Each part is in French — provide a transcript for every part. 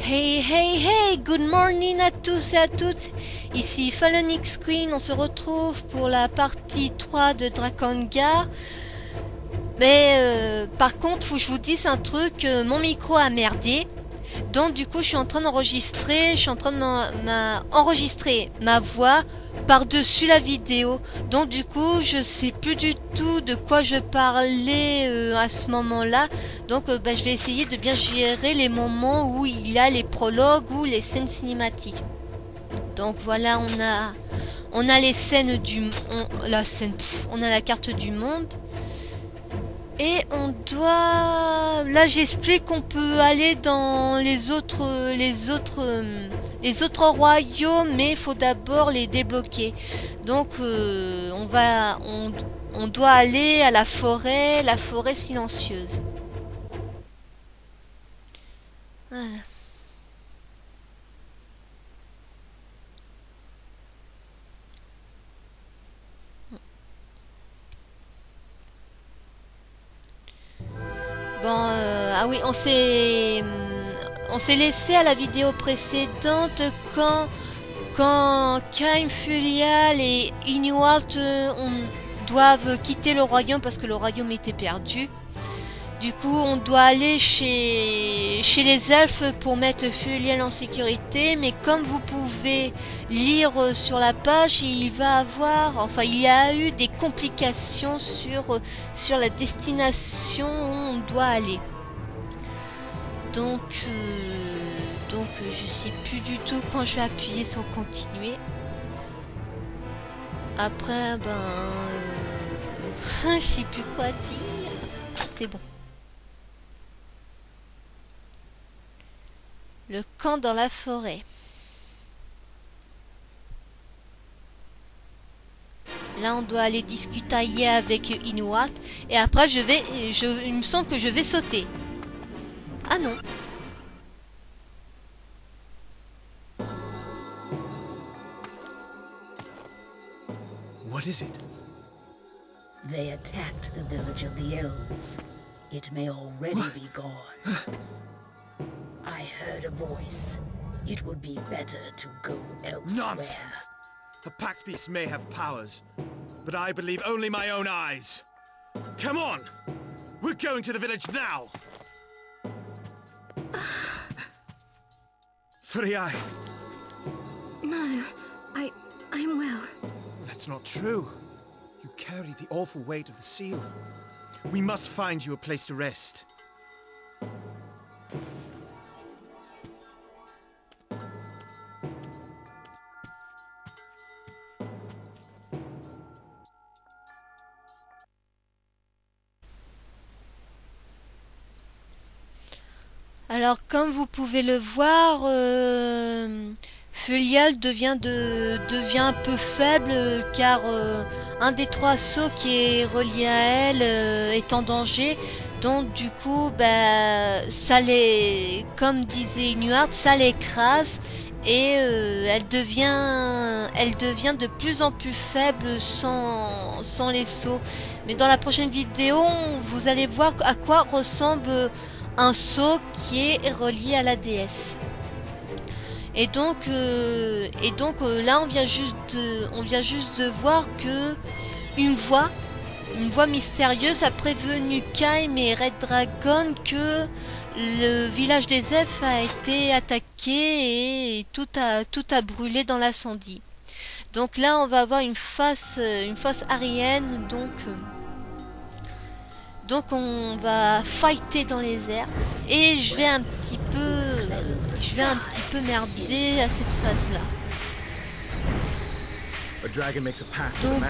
Hey hey hey, good morning à tous et à toutes. Ici Fallen X Queen, on se retrouve pour la partie 3 de Drakengard. Mais par contre, faut que je vous dise un truc, mon micro a merdé. Donc du coup, je suis en train d'enregistrer, enregistrer ma voix par-dessus la vidéo. Donc du coup, je sais plus du tout de quoi je parlais à ce moment-là. Donc je vais essayer de bien gérer les moments où il y a les prologues ou les scènes cinématiques. Donc voilà, on a les scènes on a la carte du monde. Et on doit... Là j'explique qu'on peut aller dans les autres royaumes, mais il faut d'abord les débloquer. Donc on doit aller à la forêt silencieuse. Voilà. Bon, ah oui, on s'est laissé à la vidéo précédente quand Kaim, Furial et Inuart doivent quitter le royaume parce que le royaume était perdu. Du coup, on doit aller chez les elfes pour mettre Furial en sécurité, mais comme vous pouvez lire sur la page, il y a eu des complications sur la destination où on doit aller. Donc je sais plus du tout quand je vais appuyer sur continuer. Après, je sais plus quoi dire. C'est bon. Le camp dans la forêt. Là, on doit aller discuter avec Inuart. Et après, il me semble que je vais sauter. Ah non. What is it? They attacked the village of the elves. It may already be gone. I heard a voice. It would be better to go elsewhere. Nonsense! The Pact Beast may have powers, but I believe only my own eyes. Come on! We're going to the village now! Furial! No, I'm well. That's not true. You carry the awful weight of the seal. We must find you a place to rest. Alors, comme vous pouvez le voir, Furial devient un peu faible car un des 3 sceaux qui est relié à elle est en danger. Donc du coup, comme disait Inuart, ça l'écrase et elle devient de plus en plus faible sans les sceaux. Mais dans la prochaine vidéo, vous allez voir à quoi ressemble un sceau qui est relié à la déesse. Et donc là on vient juste de voir que une voix mystérieuse a prévenu Kaim et Red Dragon que le village des elfes a été attaqué et tout a brûlé dans l'incendie. Donc là on va avoir une face aérienne, donc on va fighter dans les airs et je vais un petit peu merder à cette phase là. Donc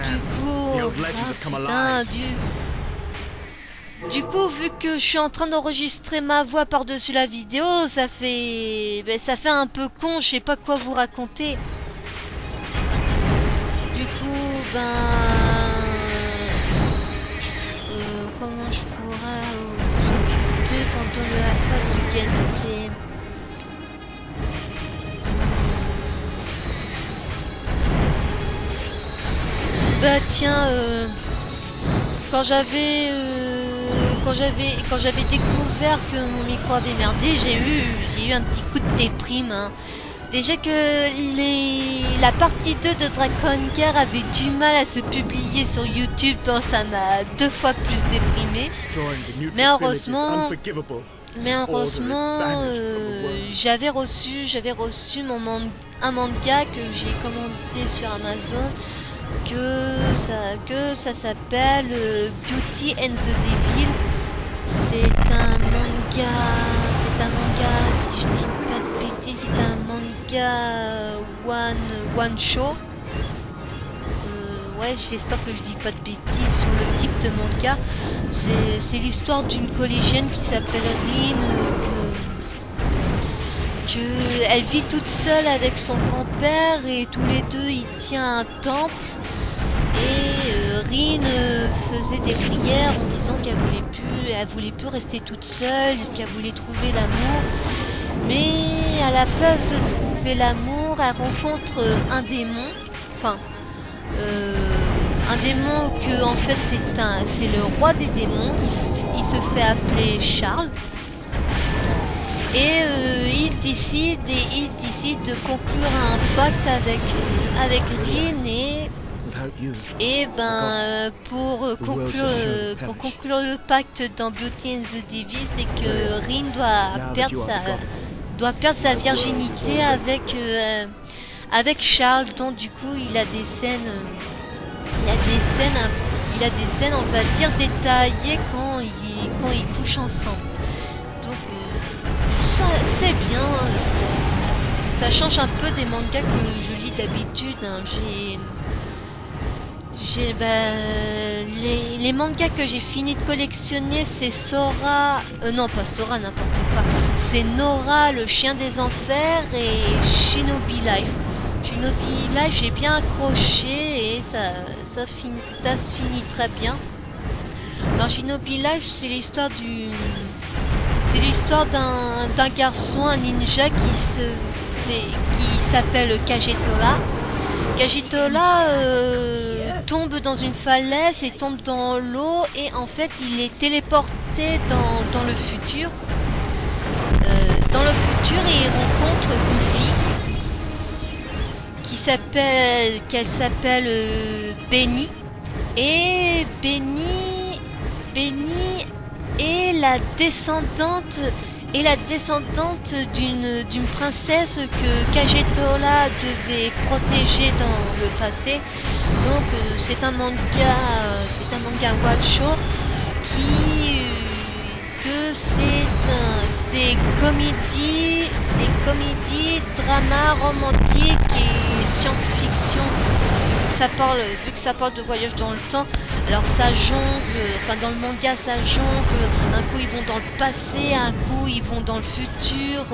du coup, vu que je suis en train d'enregistrer ma voix par-dessus la vidéo, ça fait un peu con, je sais pas quoi vous raconter. Du coup, comment je pourrais vous occuper pendant la phase du gameplay? Tiens, quand quand j'avais découvert que mon micro avait merdé, j'ai eu un petit coup de déprime. Hein. Déjà que la partie 2 de Dragon Gear avait du mal à se publier sur YouTube, donc ça m'a 2 fois plus déprimé. Mais heureusement, j'avais reçu un manga que j'ai commandé sur Amazon, que ça s'appelle Beauty and the Devil. C'est un manga, si je dis pas de bêtises, c'est un manga one show. Ouais, j'espère que je dis pas de bêtises sur le type de manga. C'est l'histoire d'une collégienne qui s'appelle Rin, elle vit toute seule avec son grand-père et tous les deux ils tiennent un temple. Et Rin faisait des prières en disant qu'elle voulait plus rester toute seule, qu'elle voulait trouver l'amour. Mais à la place de trouver l'amour, elle rencontre un démon. Enfin, un démon que en fait c'est le roi des démons. Il se fait appeler Charles. Et il décide de conclure un pacte avec Rin et pour conclure le pacte dans Beauty and the Devil, c'est que Rin doit perdre sa virginité avec Charles. Donc du coup il a des scènes on va dire détaillées quand ils couchent ensemble. Donc c'est bien, ça change un peu des mangas que je lis d'habitude. Hein. Les mangas que j'ai fini de collectionner, c'est Sora, non pas Sora, n'importe quoi, c'est Nora, le chien des enfers, et Shinobi Life. Shinobi Life, j'ai bien accroché et ça se finit très bien. Dans Shinobi Life, c'est l'histoire d'un garçon, un ninja qui s'appelle Kagetola. Kagetola tombe dans une falaise et tombe dans l'eau, et en fait il est téléporté dans le futur. Dans le futur, et il rencontre une fille qu'elle s'appelle Benny. Et Benny est la descendante d'une princesse que Kagetola devait protéger dans le passé. Donc c'est un manga one shot c'est comédie, drama, romantique et science-fiction. Vu que ça parle de voyage dans le temps, alors ça jongle, enfin dans le manga ça jongle, un coup ils vont dans le passé, un coup ils vont dans le futur,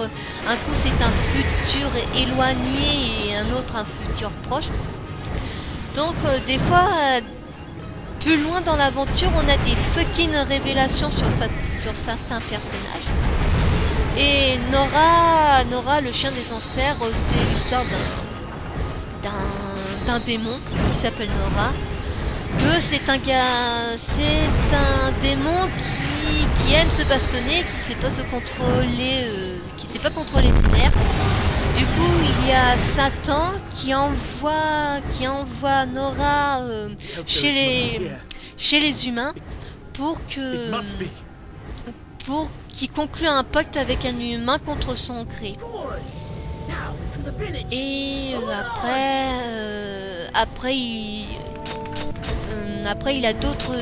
un coup c'est un futur éloigné et un autre un futur proche. Donc des fois, plus loin dans l'aventure, on a des fucking révélations sur certains personnages. Et Nora, le chien des enfers, c'est l'histoire d'un démon qui s'appelle Nora. Que c'est un démon qui aime se bastonner, qui sait pas se contrôler, qui sait pas contrôler ses nerfs. Du coup, il y a Satan qui envoie Nora chez les humains pour qu'il conclue un pacte avec un humain contre son gré. Et après il a d'autres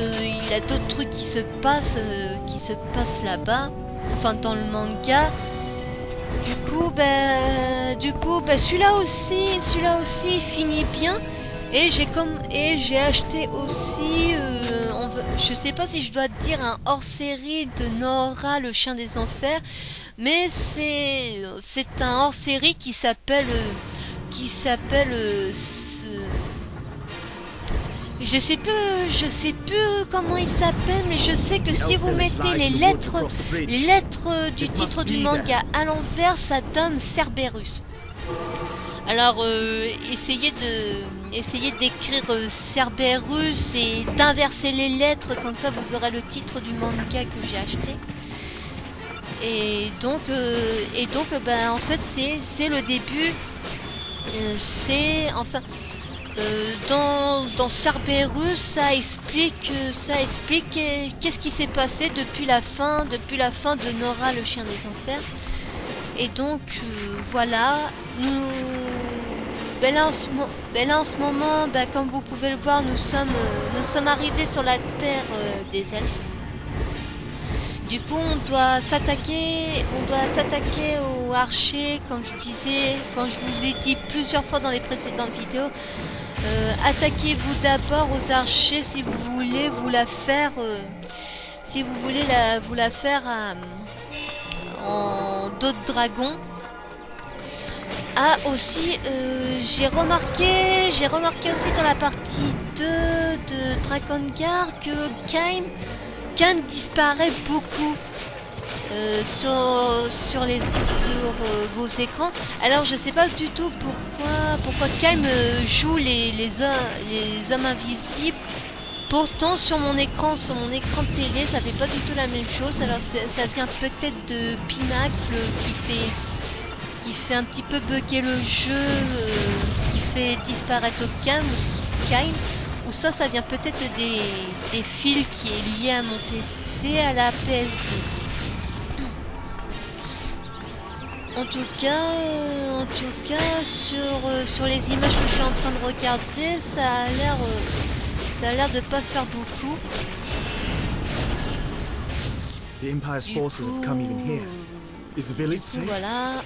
trucs qui se passent là-bas, enfin dans le manga. Du coup, celui-là aussi finit bien. Et j'ai acheté aussi, je sais pas si je dois dire un hors-série de Nora, le chien des enfers, mais c'est un hors-série qui s'appelle je sais plus comment il s'appelle, mais je sais que si vous mettez les lettres du titre du manga à l'envers, ça donne Cerberus. Alors essayez essayer d'écrire Cerberus et d'inverser les lettres, comme ça vous aurez le titre du manga que j'ai acheté. Et donc ben, en fait c'est le début. C'est enfin dans Cerberus, ça explique qu'est-ce qui s'est passé depuis la fin de Nora le chien des enfers. Et donc voilà, là en ce moment, ben, comme vous pouvez le voir, nous sommes arrivés sur la terre des elfes. Du coup, on doit s'attaquer aux archers, comme je disais, quand je vous ai dit plusieurs fois dans les précédentes vidéos. Attaquez-vous d'abord aux archers si vous voulez vous la faire, en dos de dragon. Ah aussi, j'ai remarqué aussi dans la partie 2 de Drakengard que Kaim disparaît beaucoup sur vos écrans. Alors je sais pas du tout pourquoi Kaim joue les hommes invisibles. Pourtant sur mon écran de télé ça fait pas du tout la même chose. Alors ça vient peut-être de Pinacle qui fait un petit peu bugger le jeu, qui fait disparaître Kaim, ou ça vient peut-être des fils qui est lié à mon PC, à la PS2. En tout cas, sur les images que je suis en train de regarder, ça a l'air de pas faire beaucoup. The Empire's forces have come even here. Is the village safe? Voilà.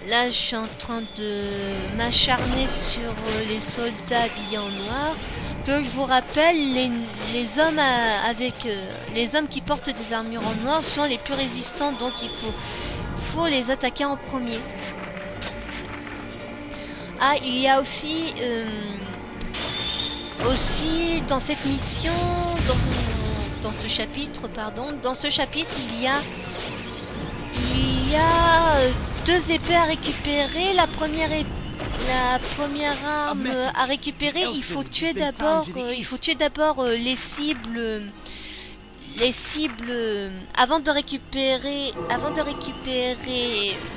Là, je suis en train de m'acharner sur les soldats habillés en noir. Que je vous rappelle, les hommes les hommes qui portent des armures en noir sont les plus résistants, donc il faut les attaquer en premier. Ah, il y a aussi dans cette mission, dans ce chapitre, il y a 2 épées à récupérer. La première arme à récupérer, il faut tuer d'abord les cibles avant de récupérer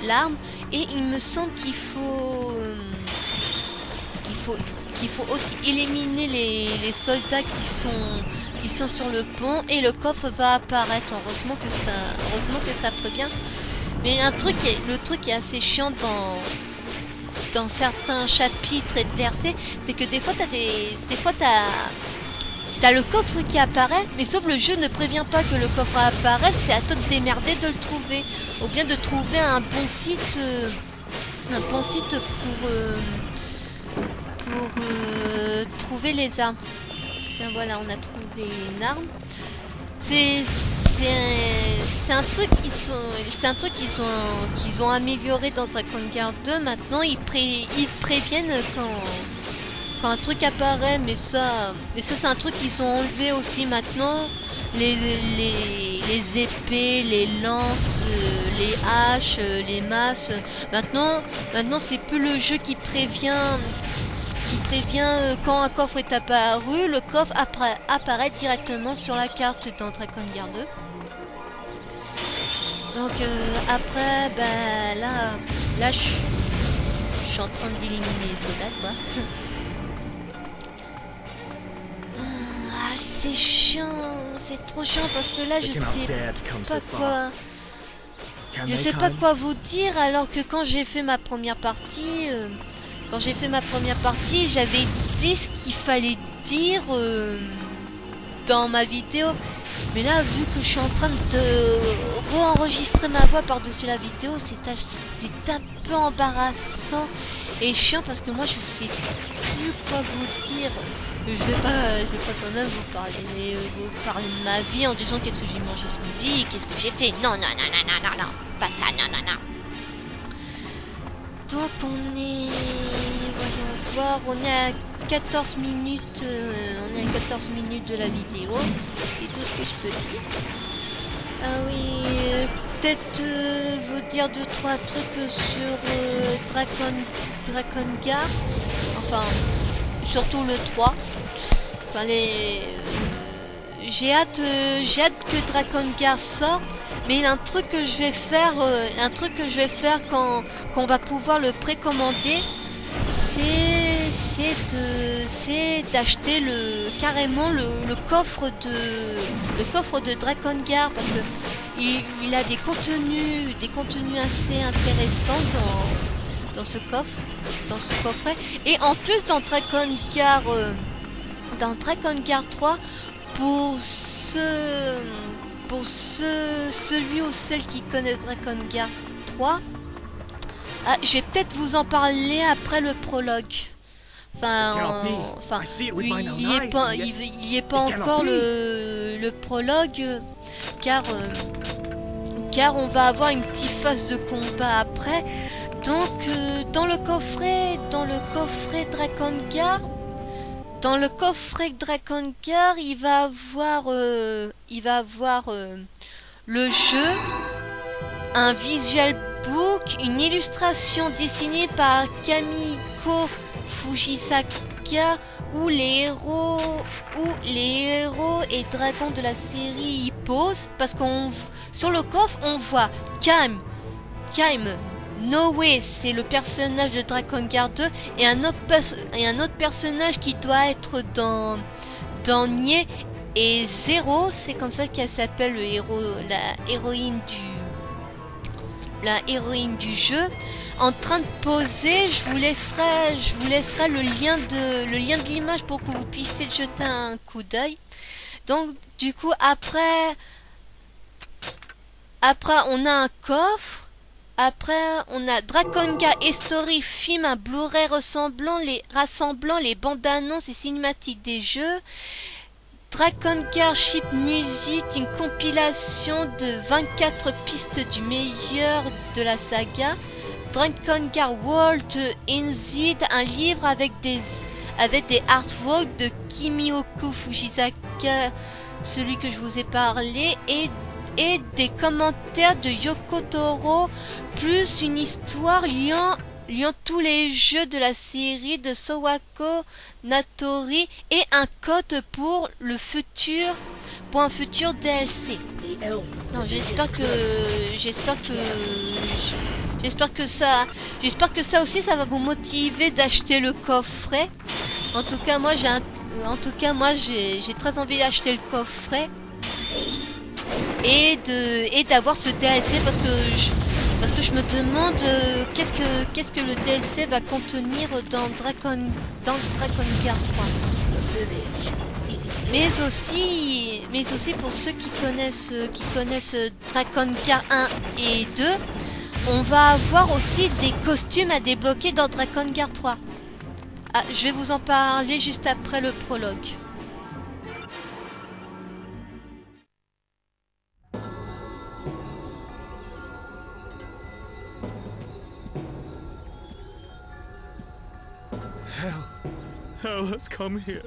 l'arme. Et il me semble qu'il faut aussi éliminer les soldats qui sont sur le pont, et le coffre va apparaître. Heureusement que ça prévient. Mais le truc est assez chiant dans certains chapitres et de versets, c'est que des fois t'as le coffre qui apparaît, mais sauf le jeu ne prévient pas que le coffre apparaisse. C'est à toi de démerder de le trouver, ou bien de trouver un bon site pour trouver les armes. Bien, voilà, on a trouvé une arme. C'est un truc qu'ils ont amélioré dans Drakengard 2. Maintenant ils préviennent quand un truc apparaît, mais ça c'est un truc qu'ils ont enlevé aussi maintenant. Les épées, les lances, les haches, les masses. Maintenant c'est plus le jeu qui prévient quand un coffre est apparu. Le coffre apparaît directement sur la carte dans Drakengard 2. Donc après, bah là je suis en train d'éliminer les soldats, quoi. Ah, c'est chiant, c'est trop chiant parce que là je sais pas quoi vous dire, alors que quand j'ai fait ma première partie, j'avais dit ce qu'il fallait dire dans ma vidéo. Mais là, vu que je suis en train de re-enregistrer ma voix par-dessus la vidéo, c'est un peu embarrassant et chiant parce que moi je sais plus quoi vous dire. Je vais pas quand même vous parler de ma vie en disant qu'est-ce que j'ai mangé ce midi, qu'est-ce que j'ai fait. Non, pas ça, non. Donc on est, voyons voir, on est à 14 minutes, de la vidéo. C'est tout ce que je peux dire. Ah oui, peut-être vous dire 2-3 trucs sur Drakengard. Enfin, surtout le 3. Enfin, j'ai hâte que Drakengard sorte, mais un truc que je vais faire, quand on va pouvoir le précommander, c'est d'acheter carrément le coffre de Drakengard, parce que il a des contenus assez intéressants dans ce coffret. Et en plus dans Drakengard 3, pour celui ou celle qui connaissent Drakengard 3, je vais peut-être vous en parler après le prologue. Il n'y est pas encore le prologue, car on va avoir une petite phase de combat après. Donc dans le coffret Drakengard, il va avoir le jeu, un visual book, une illustration dessinée par Kamiko Fujisaka, où les héros et dragons de la série y posent, parce qu'on sur le coffre on voit Kaim Noé, c'est le personnage de Drakengard 2, et un autre personnage qui doit être dans Nier, et Zero, c'est comme ça qu'elle s'appelle, la héroïne du jeu, en train de poser. Je vous laisserai le lien de l'image pour que vous puissiez jeter un coup d'œil. Donc du coup après on a un coffre. Après, on a Drakengard History, film, un Blu-ray rassemblant les bandes annonces et cinématiques des jeux. Drakengard Ship Music, une compilation de 24 pistes du meilleur de la saga. Drakengard World Inzid, un livre avec des artworks de Kimiko Fujisaka, celui que je vous ai parlé, et des commentaires de Yoko Taro, plus une histoire liant tous les jeux de la série de Sawako Natori, et un code pour un futur DLC. Non, j'espère que ça aussi ça va vous motiver d'acheter le coffret. En tout cas moi j'ai très envie d'acheter le coffret et d'avoir ce DLC, parce que je me demande qu'est-ce que le DLC va contenir dans Drakengard 3. Mais aussi pour ceux qui connaissent Drakengard 1 et 2, on va avoir aussi des costumes à débloquer dans Drakengard 3. Ah, je vais vous en parler juste après le prologue. Hell has come here.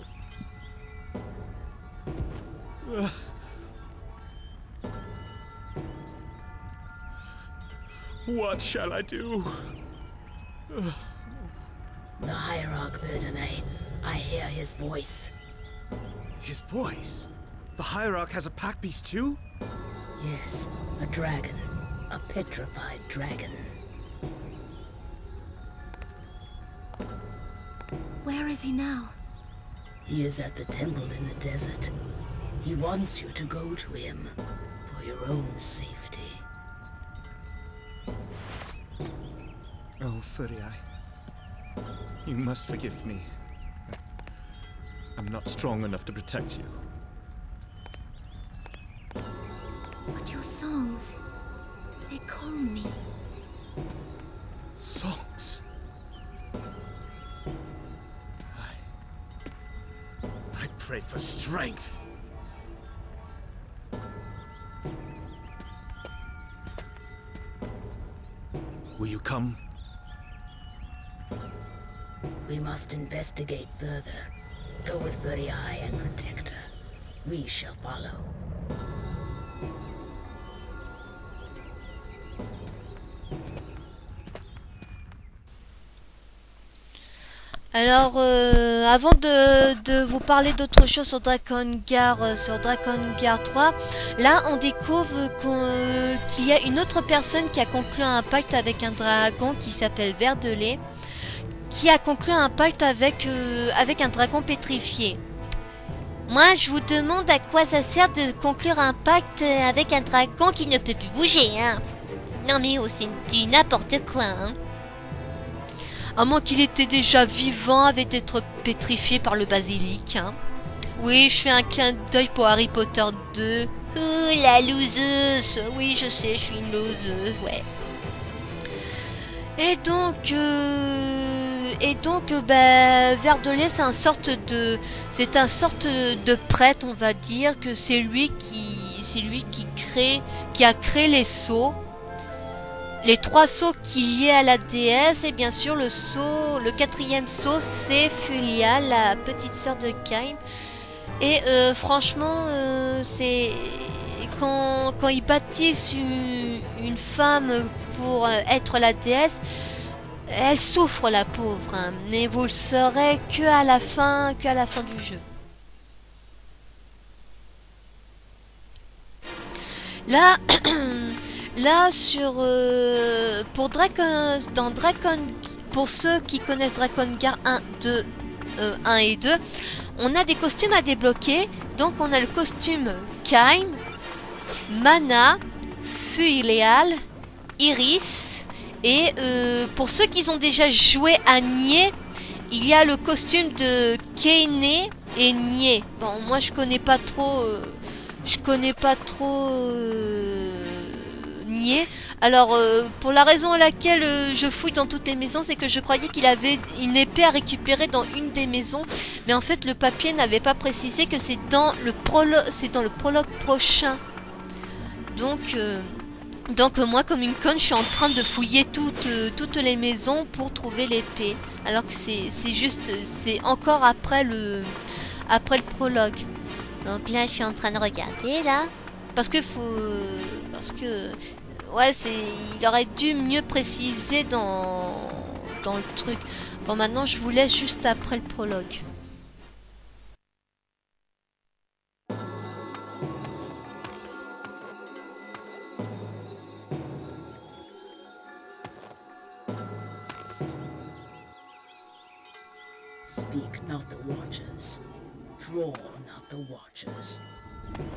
What shall I do? The Hierarch Verdane. I hear his voice. His voice? The Hierarch has a pack beast too? Yes, a dragon. A petrified dragon. Where is he now? He is at the temple in the desert. He wants you to go to him for your own safety. Oh, Furiai. You must forgive me. I'm not strong enough to protect you. But your songs, they calm me. Songs? I pray for strength. Will you come? We must investigate further. Go with Furiai and protect her. We shall follow. Alors, avant de vous parler d'autre chose sur Drakengard 3, là on découvre qu'il y a une autre personne qui a conclu un pacte avec un dragon qui s'appelle Verdelais, qui a conclu un pacte avec un dragon pétrifié. Moi, je vous demande à quoi ça sert de conclure un pacte avec un dragon qui ne peut plus bouger, hein. Non mais oh, c'est du n'importe quoi, hein. À moins qu'il était déjà vivant, avait été pétrifié par le basilic, hein. Oui, je fais un clin d'œil pour Harry Potter 2. Oh, la loseuse. Oui, je sais, je suis une loseuse, ouais. Et donc, Verdelais, c'est un sorte de prêtre, on va dire, que c'est lui qui a créé les sceaux. Les 3 sceaux qui liaient à la déesse, et bien sûr le 4e sceau, c'est Fulia, la petite sœur de Kaim. Et franchement, c'est quand ils baptisent une femme pour être la déesse, elle souffre, la pauvre, hein, mais vous le saurez qu'à la fin du jeu. Là. Là, pour ceux qui connaissent Drakengard 1 et 2, on a des costumes à débloquer. Donc, on a le costume Kaim, Mana, Fuileal, Iris. Et pour ceux qui ont déjà joué à Nier, il y a le costume de Kene et Nier. Bon, moi, je connais pas trop... Nier. Alors, pour la raison à laquelle je fouille dans toutes les maisons, c'est que je croyais qu'il avait une épée à récupérer dans une des maisons, mais en fait le papier n'avait pas précisé que c'est dans le prologue prochain. Donc moi, comme une conne, je suis en train de fouiller toutes les maisons pour trouver l'épée, alors que c'est encore après le prologue. Donc là, je suis en train de regarder là, parce que ouais, il aurait dû mieux préciser dans le truc. Bon, maintenant, je vous laisse juste après le prologue. Speak not the watchers, draw not the watchers,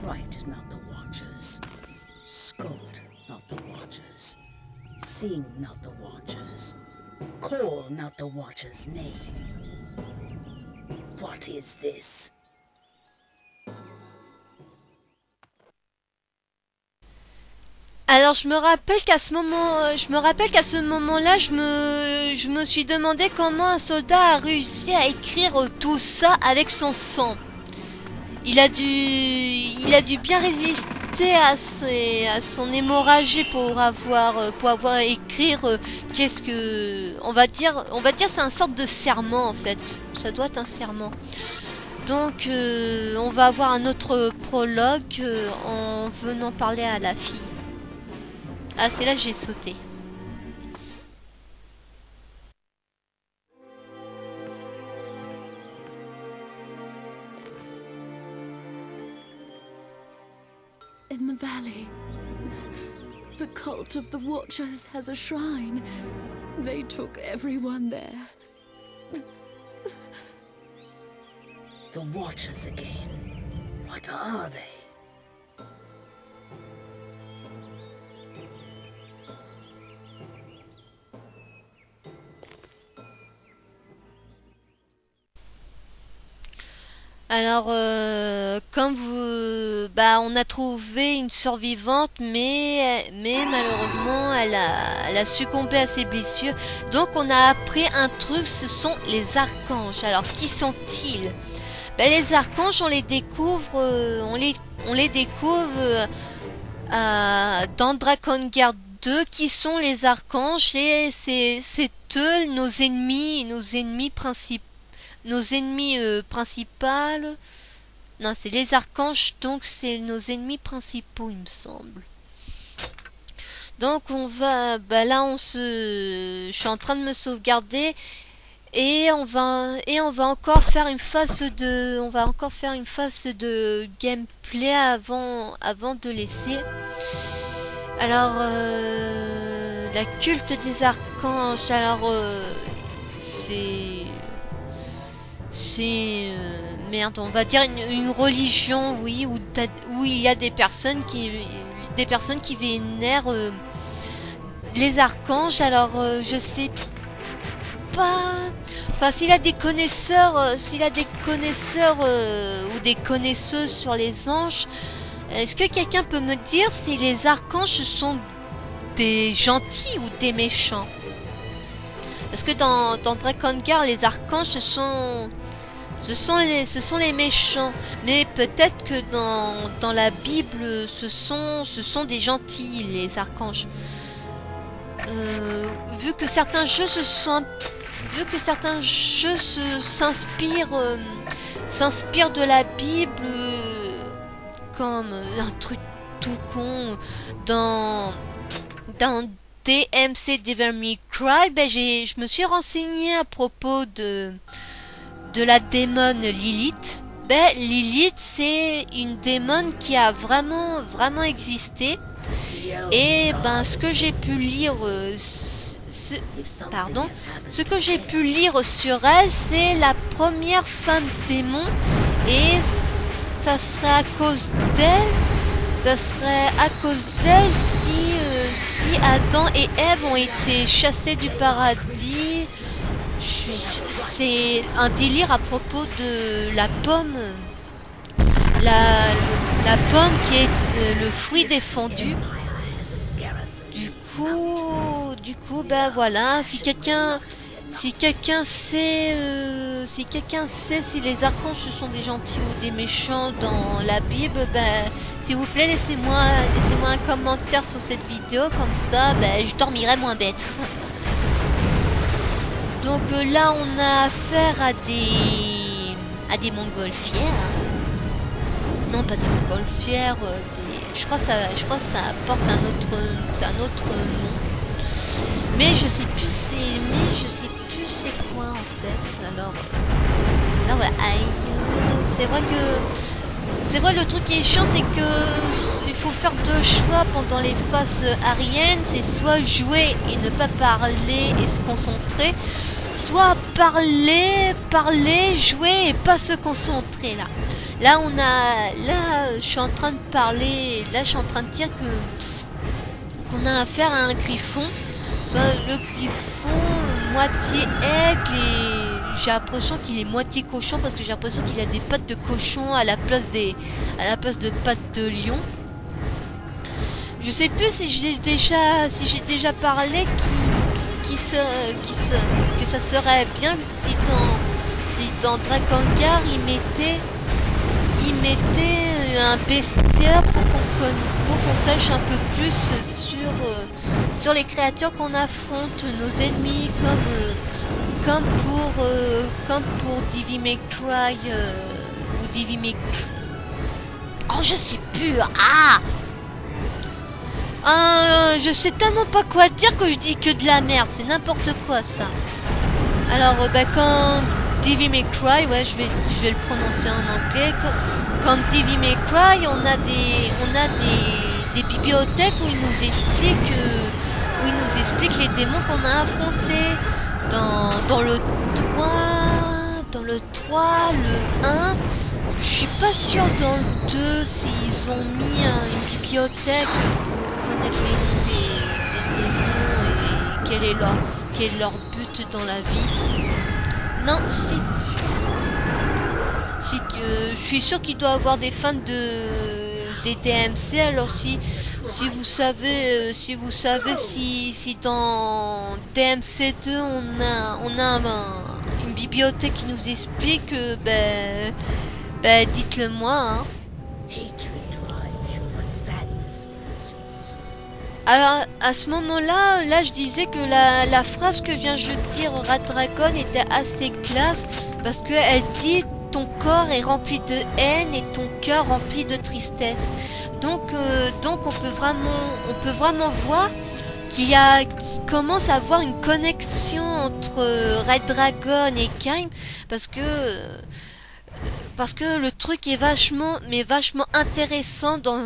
write not the watchers, sculpt not the watchers, sing not the watchers, call not the watchers' name. What is this? Alors je me rappelle qu'à ce moment-là, je me suis demandé comment un soldat a réussi à écrire tout ça avec son sang. Il a dû bien résister à son hémorragie pour avoir écrire qu'est-ce que on va dire c'est un sorte de serment en fait. Ça doit être un serment. Donc on va avoir un autre prologue en venant parler à la fille. Ah, c'est là que j'ai sauté. In the valley, the cult of the Watchers has a shrine. They took everyone there. The Watchers again. What are they? Alors, comme on a trouvé une survivante, mais malheureusement, elle a succombé à ses blessures. Donc, on a appris un truc, ce sont les archanges. Alors, qui sont-ils? Les archanges, on les découvre, dans Drakengard 2, qui sont les archanges, et c'est eux nos ennemis principaux. Nos ennemis principaux. Non, c'est les archanges, donc c'est nos ennemis principaux, il me semble. Donc on va. Là, je suis en train de me sauvegarder. Et on va encore faire une phase de gameplay avant de laisser. Alors la culte des archanges, alors c'est merde, on va dire une religion, oui, où il y a des personnes qui vénèrent les archanges. Alors je sais pas, enfin s'il a des connaisseurs ou des connaisseuses sur les anges, est-ce que quelqu'un peut me dire si les archanges sont des gentils ou des méchants? Parce que dans Drakengard, les archanges ce sont les méchants, mais peut-être que dans la Bible ce sont des gentils, les archanges. Vu que certains jeux s'inspirent de la Bible, comme un truc tout con dans DMC Devil May Cry, ben je me suis renseigné à propos de la démone Lilith. Ben Lilith, c'est une démone qui a vraiment existé. Et ben ce que j'ai pu lire sur elle, c'est la première femme démon, et ça serait à cause d'elle si Adam et Ève ont été chassés du paradis. C'est un délire à propos de la pomme, la pomme qui est le fruit défendu. Du coup, ben voilà, si quelqu'un sait si les archanges ce sont des gentils ou des méchants dans la Bible, ben s'il vous plaît laissez-moi un commentaire sur cette vidéo, comme ça ben je dormirai moins bête. Donc là on a affaire à des montgolfières. Non, pas des montgolfières, je crois que ça porte un autre nom. Mais je sais plus c'est quoi en fait. Alors voilà, c'est vrai le truc qui est chiant, c'est que il faut faire deux choix pendant les phases ariennes. C'est soit jouer et ne pas parler et se concentrer, soit parler, jouer et pas se concentrer. Là je suis en train de parler, là je suis en train de dire qu'on a affaire à un griffon. Enfin, le griffon moitié aigle, et j'ai l'impression qu'il est moitié cochon parce que j'ai l'impression qu'il a des pattes de cochon à la place de pattes de lion. Je sais plus si j'ai déjà parlé que ça serait bien si dans Drakengard il mettait un bestiaire pour qu'on sache un peu plus sur les créatures qu'on affronte, nos ennemis, comme pour Devil May Cry ou Devil May Cry. Oh, je sais plus. Je sais tellement pas quoi dire que je dis que de la merde. C'est n'importe quoi ça. Alors, quand Devil May Cry, ouais, je vais le prononcer en anglais. Quand Devil May Cry, on a des bibliothèques où il nous explique les démons qu'on a affrontés dans le 3, le 1. Je suis pas sûre dans le 2 s'ils ont mis une bibliothèque pour connaître les noms des démons et quel est leur but dans la vie. Non, je suis sûr qu'il doit y avoir des fans des DMC. Alors si vous savez si dans DMC 2 on a une bibliothèque qui nous explique, dites-le moi, hein. Alors à ce moment-là, je disais que la phrase que vient de dire Radragon était assez classe, parce qu'elle dit: ton corps est rempli de haine et ton cœur rempli de tristesse. Donc on peut vraiment voir qui commence à avoir une connexion entre Red Dragon et Kaim, parce que le truc est vachement intéressant dans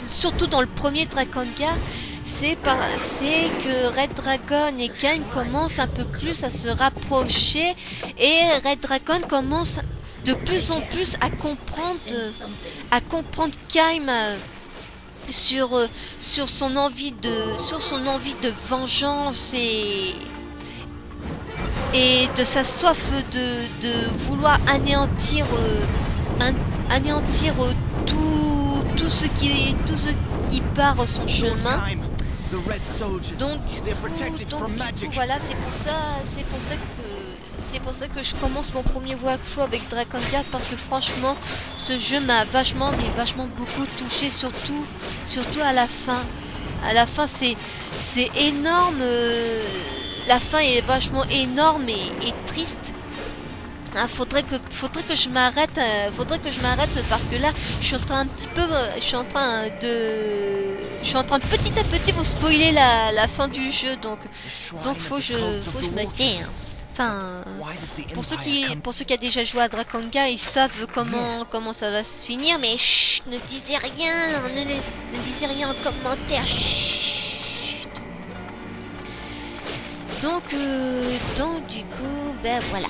surtout dans le premier Dragon Guard, c'est que Red Dragon et Kaim commencent un peu plus à se rapprocher, et Red Dragon commence de plus en plus à comprendre Kaim sur son envie de vengeance et de sa soif de vouloir anéantir tout ce qui part son chemin. Donc du coup voilà, c'est pour ça que je commence mon premier walkthrough avec Dragon Guard, parce que franchement ce jeu m'a vachement beaucoup touché, surtout à la fin. À la fin c'est énorme, la fin est vachement énorme et triste. Faudrait que je m'arrête, parce que là je suis en train petit à petit vous spoiler la fin du jeu, donc faut que je me tais. Enfin, pour ceux qui ont déjà joué à Dragon Guard, ils savent comment ça va se finir, mais chut, ne disez rien, ne disez rien en commentaire. Chut. Donc du coup, ben voilà.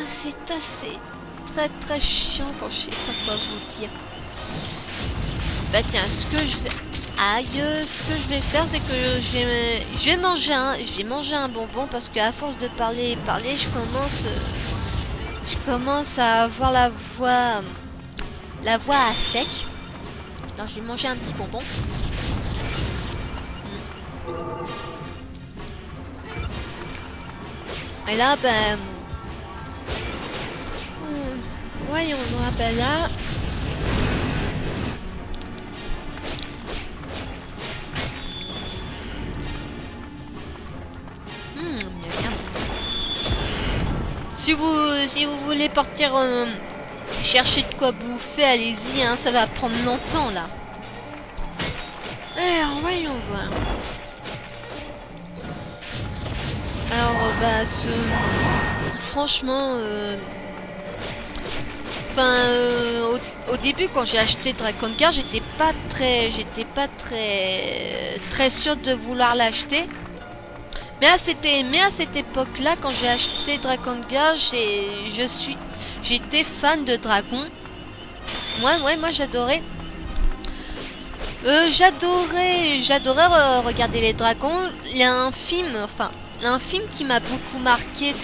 C'est assez très chiant quand je sais pas quoi vous dire. Bah tiens, ce que je vais faire, c'est que je vais manger un bonbon, parce qu'à force de parler, je commence à avoir la voix à sec. Alors je vais manger un petit bonbon. Et là, ben voyons voir, ben là. Si vous voulez partir chercher de quoi bouffer, allez-y, hein, ça va prendre longtemps là. Alors voyons voir. Alors bah franchement, au début quand j'ai acheté Dragon Guard, j'étais pas très sûre de vouloir l'acheter. Mais à cette époque-là, quand j'ai acheté Dragon Guard, j'étais fan de dragon. Moi j'adorais. J'adorais regarder les dragons. Il y a un film qui m'a beaucoup marqué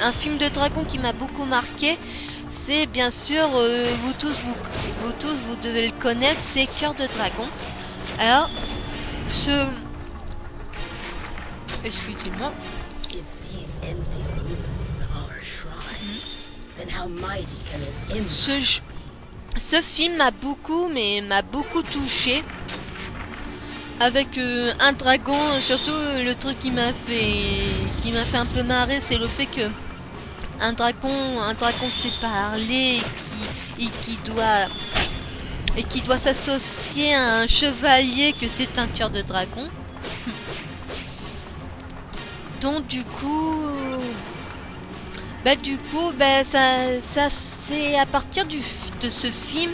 un film de dragon qui m'a beaucoup marqué. C'est bien sûr, vous tous vous devez le connaître, c'est Cœur de Dragon. Alors, excusez-moi. Ce film m'a beaucoup touché. Avec un dragon, surtout le truc qui m'a fait un peu marrer, c'est le fait que un dragon sait parler et qui doit s'associer à un chevalier, que c'est un tueur de dragon. Donc du coup, ça c'est à partir de ce film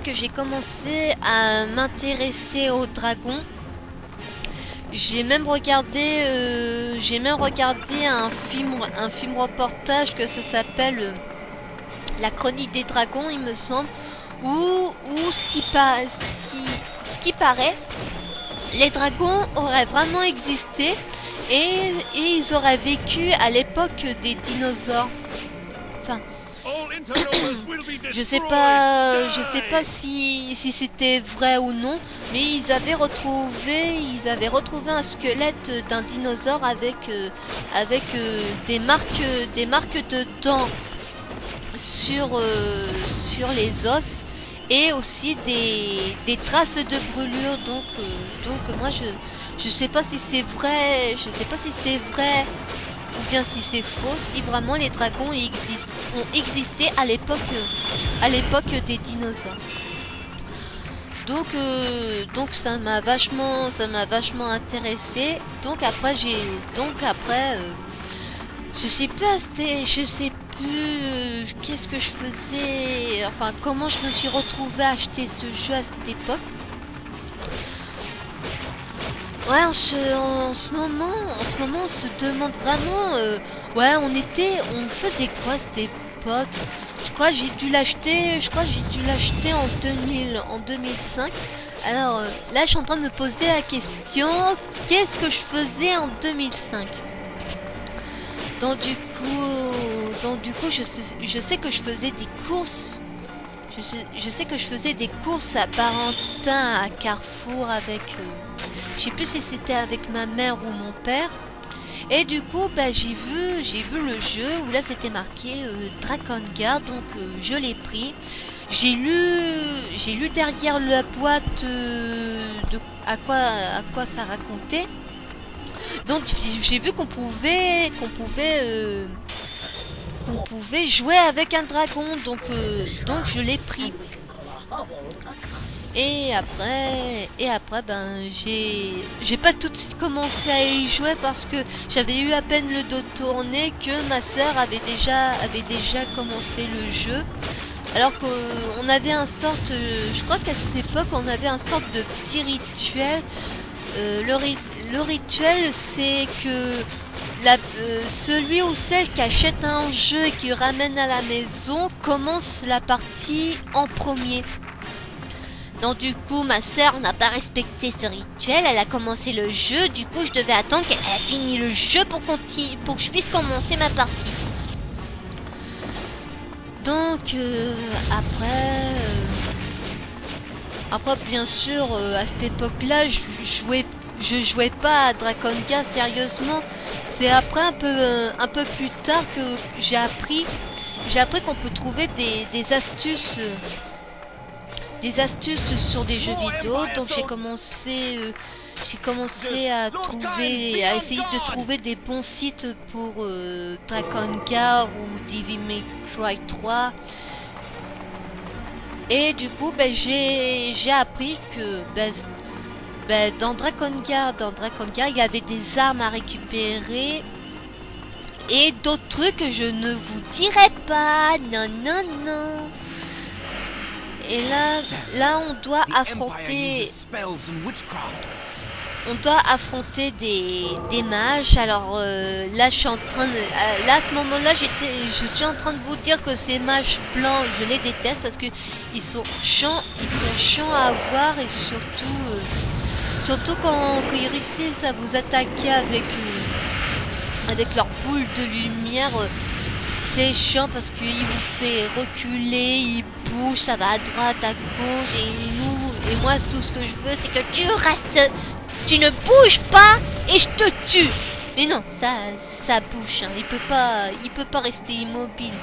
que j'ai commencé à m'intéresser aux dragons. J'ai même regardé un film reportage que ça s'appelle La Chronique des Dragons, il me semble, où ce qui paraît, les dragons auraient vraiment existé. Et ils auraient vécu à l'époque des dinosaures. Enfin, je sais pas si c'était vrai ou non, mais ils avaient retrouvé un squelette d'un dinosaure avec des marques de dents sur les os, et aussi des traces de brûlure. Donc moi je sais pas si c'est vrai, ou bien si c'est faux, si vraiment les dragons ont existé à l'époque des dinosaures. Donc ça m'a vachement intéressé. Donc après je sais plus qu'est-ce que je faisais, enfin comment je me suis retrouvée à acheter ce jeu à cette époque. Ouais, en ce moment on se demande vraiment ouais, on faisait quoi à cette époque? Je crois que j'ai dû l'acheter en 2005. Alors là je suis en train de me poser la question, qu'est-ce que je faisais en 2005? Donc du coup je sais que je faisais des courses. Je sais que je faisais des courses à Barentin, à Carrefour avec je sais plus si c'était avec ma mère ou mon père. Et du coup bah, j'ai vu le jeu où là c'était marqué Drakengard, donc je l'ai pris. J'ai lu derrière la boîte à quoi ça racontait. Donc j'ai vu qu'on pouvait jouer avec un dragon, donc je l'ai pris. Et après ben j'ai pas tout de suite commencé à y jouer parce que j'avais eu à peine le dos tourné que ma soeur avait déjà commencé le jeu. Alors qu'on avait je crois qu'à cette époque on avait un sorte de petit rituel. Le rituel, c'est que celui ou celle qui achète un jeu et qui le ramène à la maison commence la partie en premier. Donc du coup ma soeur n'a pas respecté ce rituel, elle a commencé le jeu, du coup je devais attendre qu'elle ait fini le jeu pour que je puisse commencer ma partie. Donc après bien sûr à cette époque là je jouais pas à Drakengard sérieusement. C'est après un peu plus tard que j'ai appris qu'on peut trouver des astuces sur des jeux vidéo. Donc j'ai commencé à essayer de trouver des bons sites pour Drakengard ou Devil May Cry 3. Et du coup ben, j'ai appris que dans Drakengard il y avait des armes à récupérer et d'autres trucs que je ne vous dirai pas. Non. Et là on doit affronter des mages. Alors là je suis en train de à ce moment-là je suis en train de vous dire que ces mages blancs je les déteste parce que ils sont chiants à voir et surtout quand ils réussissent à vous attaquer avec leur boule de lumière, c'est chiant parce qu'il vous fait reculer, il bouge, ça va à droite, à gauche, et moi tout ce que je veux c'est que tu ne bouges pas et je te tue. Mais non, ça bouge, hein. Il peut pas rester immobile.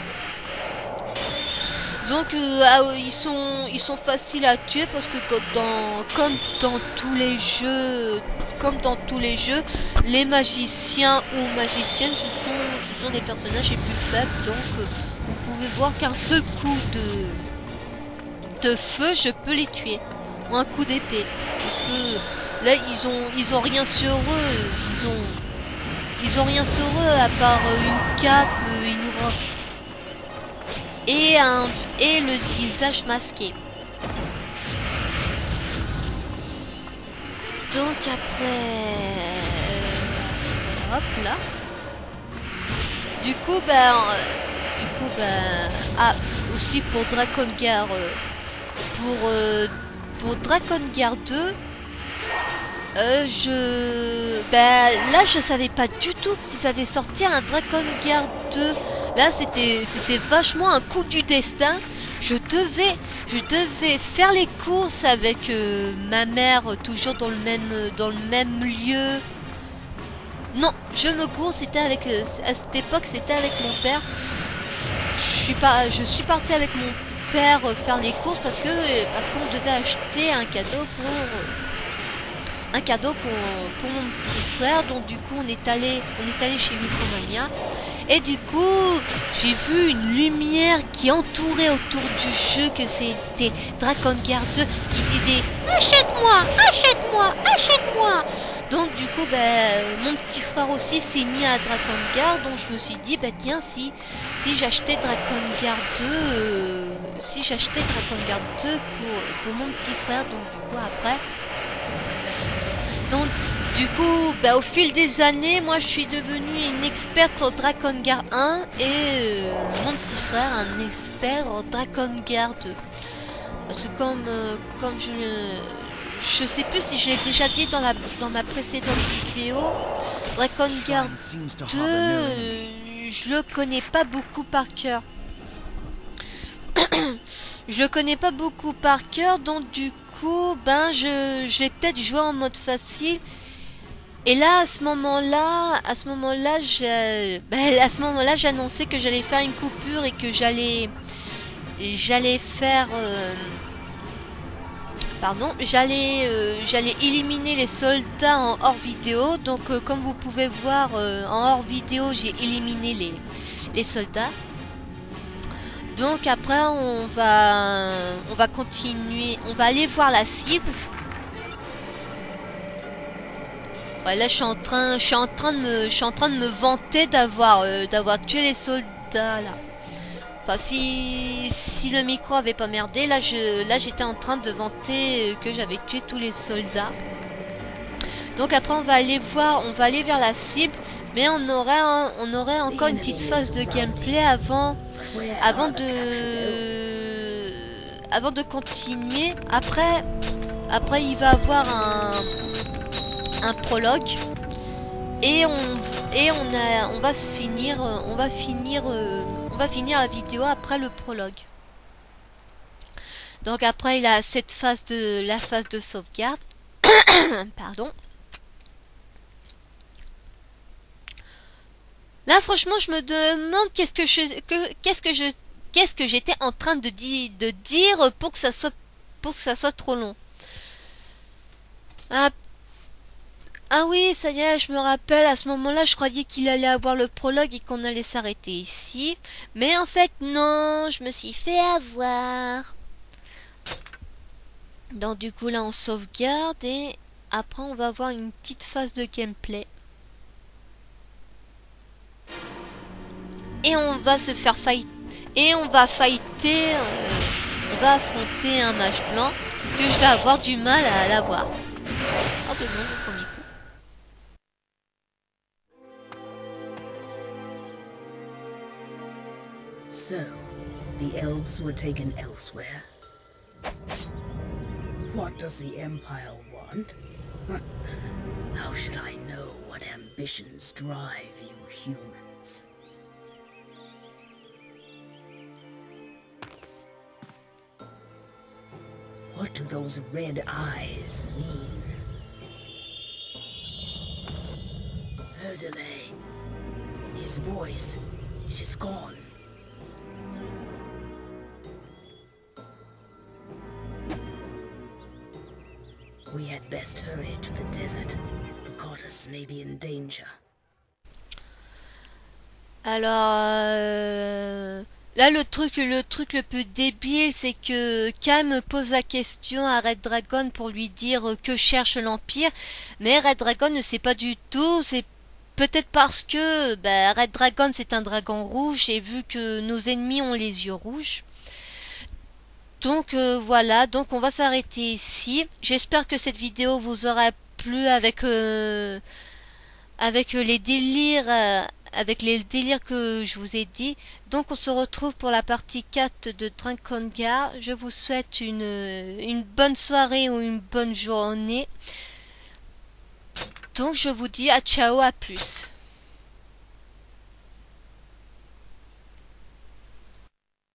Donc ils sont faciles à tuer parce que comme dans tous les jeux, les magiciens ou magiciennes ce sont des personnages les plus faibles. Donc vous pouvez voir qu'un seul coup de feu je peux les tuer, ou un coup d'épée, parce que là ils ont rien sur eux, ils ont rien sur eux à part une cape, une robe et le visage masqué. Donc après hop là. Du coup aussi pour Drakengard pour Drakengard 2 là je savais pas du tout qu'ils avaient sorti un Drakengard 2. Là c'était vachement un coup du destin. Je devais faire les courses avec ma mère, toujours dans le même lieu. Non, je me cours, c'était avec à cette époque c'était avec mon père. Je suis partie avec mon père faire les courses parce qu'on devait acheter un cadeau pour mon petit frère. Donc du coup on est allé chez Micromania Et du coup, j'ai vu une lumière qui entourait autour du jeu, que c'était Drakengard 2 qui disait achète-moi, achète-moi, achète-moi. Donc du coup, mon petit frère aussi s'est mis à Drakengard, donc je me suis dit, tiens, si j'achetais Drakengard 2, si j'achetais Drakengard 2 pour mon petit frère, donc du coup après. Donc du coup, au fil des années, moi je suis devenue une experte en Drakengard 1 et mon petit frère un expert en Drakengard 2. Parce que comme je sais plus si je l'ai déjà dit dans ma précédente vidéo, Drakengard 2, je le connais pas beaucoup par cœur. Je le connais pas beaucoup par cœur, donc du coup, je vais peut-être jouer en mode facile. Et là, à ce moment-là, j'ai annoncé que j'allais faire une coupure et que j'allais faire, j'allais éliminer les soldats en hors vidéo. Donc, comme vous pouvez voir, en hors vidéo, j'ai éliminé les soldats. Donc après, on va continuer, on va aller voir la cible. Ouais, là je suis en train de me vanter d'avoir tué les soldats là. Enfin si le micro avait pas merdé, là j'étais en train de vanter que j'avais tué tous les soldats. Donc après on va aller vers la cible, mais on aurait encore une petite phase de gameplay avant de continuer. Après il va avoir un prologue et on va finir la vidéo après le prologue. Donc après il a la phase de sauvegarde. Pardon. Là franchement je me demande qu'est-ce que j'étais en train de dire pour que ça soit trop long. Ah oui, ça y est, je me rappelle, à ce moment-là, je croyais qu'il allait avoir le prologue et qu'on allait s'arrêter ici. Mais en fait, non, je me suis fait avoir. Donc du coup, là, on sauvegarde et après, on va avoir une petite phase de gameplay. Et on va se faire fight. Et on va fighter, on va affronter un mage blanc que je vais avoir du mal à l'avoir. Oh, ben non, le premier coup. So, the elves were taken elsewhere. What does the Empire want? How should I know what ambitions drive you humans? What do those red eyes mean? Verdelay. His voice, it is gone. We had best hurry to the desert. The goddess may be in danger. Alors, là le truc le plus débile, c'est que Kai me pose la question à Red Dragon pour lui dire que cherche l'Empire, mais Red Dragon ne sait pas du tout. C'est peut-être parce que Red Dragon c'est un dragon rouge et vu que nos ennemis ont les yeux rouges. Donc voilà, donc on va s'arrêter ici. J'espère que cette vidéo vous aura plu avec les délires que je vous ai dit. Donc on se retrouve pour la partie 4 de Drakengard. Je vous souhaite une bonne soirée ou une bonne journée. Donc je vous dis à ciao, à plus.